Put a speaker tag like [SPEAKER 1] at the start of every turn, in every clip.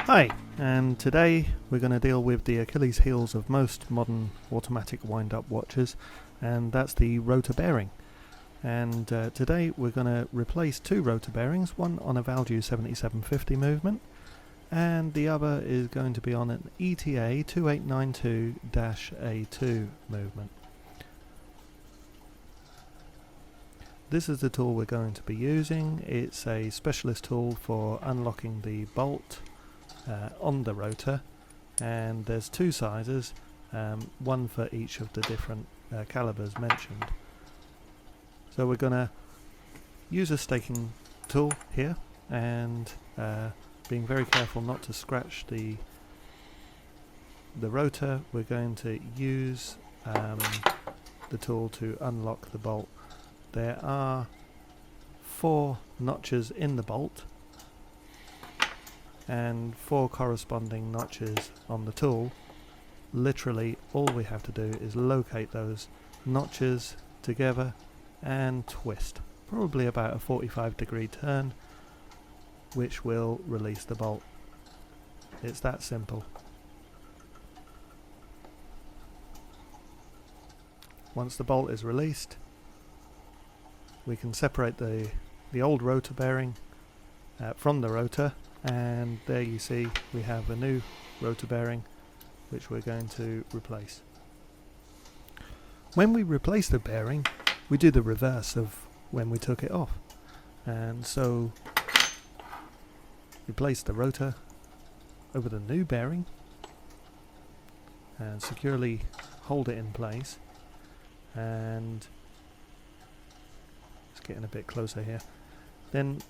[SPEAKER 1] Hi, and today we're going to deal with the Achilles heels of most modern automatic wind-up watches, and that's the rotor bearing. And today we're going to replace two rotor bearings, one on a Valjoux 7750 movement, and the other is going to be on an ETA 2892-A2 movement. This is the tool we're going to be using. It's a specialist tool for unlocking the bolt on the rotor, and there's two sizes, one for each of the different calibers mentioned. So we're going to use a staking tool here, and being very careful not to scratch the rotor, we're going to use the tool to unlock the bolt. There are 4 notches in the bolt and 4 corresponding notches on the tool. Literally all we have to do is locate those notches together and twist, probably about a 45-degree turn, which will release the bolt. It's that simple. Once the bolt is released, we can separate the old rotor bearing from the rotor, and there you see we have a new rotor bearing which we're going to replace. When we replace the bearing, we do the reverse of when we took it off, and so we place the rotor over the new bearing and securely hold it in place. And it's getting a bit closer here. Then,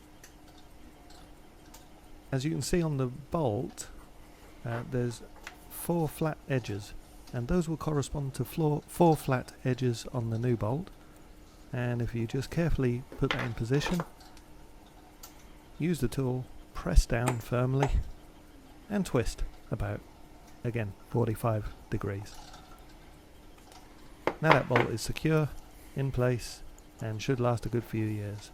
[SPEAKER 1] as you can see on the bolt, there's 4 flat edges, and those will correspond to 4 flat edges on the new bolt. And if you just carefully put that in position, use the tool, press down firmly and twist about, again, 45 degrees. Now that bolt is secure, in place, and should last a good few years.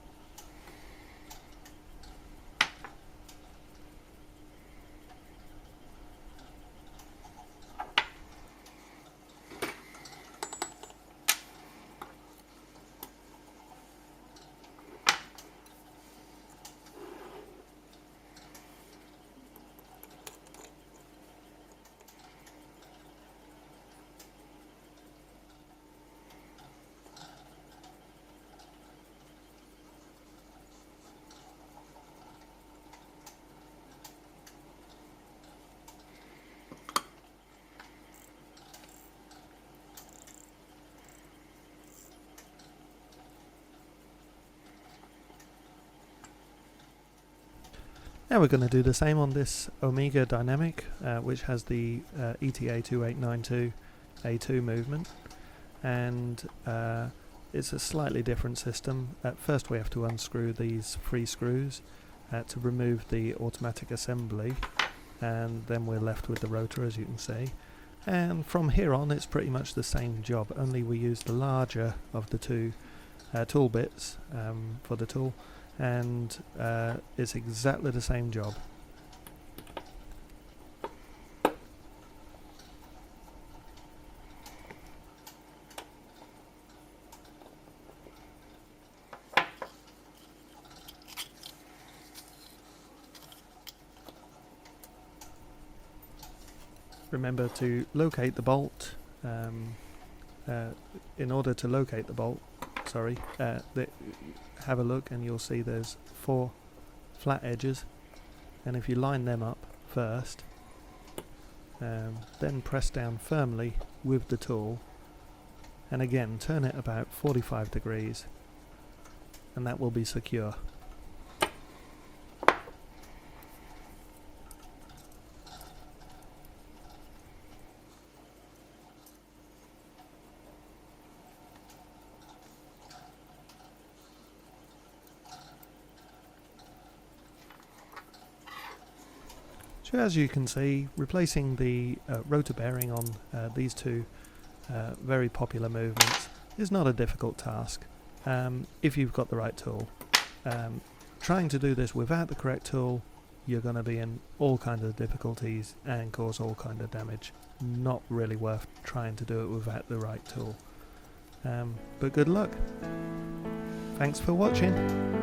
[SPEAKER 1] Now we're going to do the same on this Omega Dynamic, which has the ETA 2892-A2 movement, and it's a slightly different system. At first we have to unscrew these 3 screws to remove the automatic assembly, and then we're left with the rotor, as you can see. And from here on it's pretty much the same job, only we use the larger of the 2 tool bits for the tool, and it's exactly the same job. Remember to locate the bolt. In order to locate the bolt, have a look and you'll see there's 4 flat edges, and if you line them up first, then press down firmly with the tool, and again turn it about 45 degrees, and that will be secure. So as you can see, replacing the rotor bearing on these 2 very popular movements is not a difficult task if you've got the right tool. Trying to do this without the correct tool you're going to be in all kinds of difficulties and cause all kind of damage. Not really worth trying to do it without the right tool. But good luck. Thanks for watching.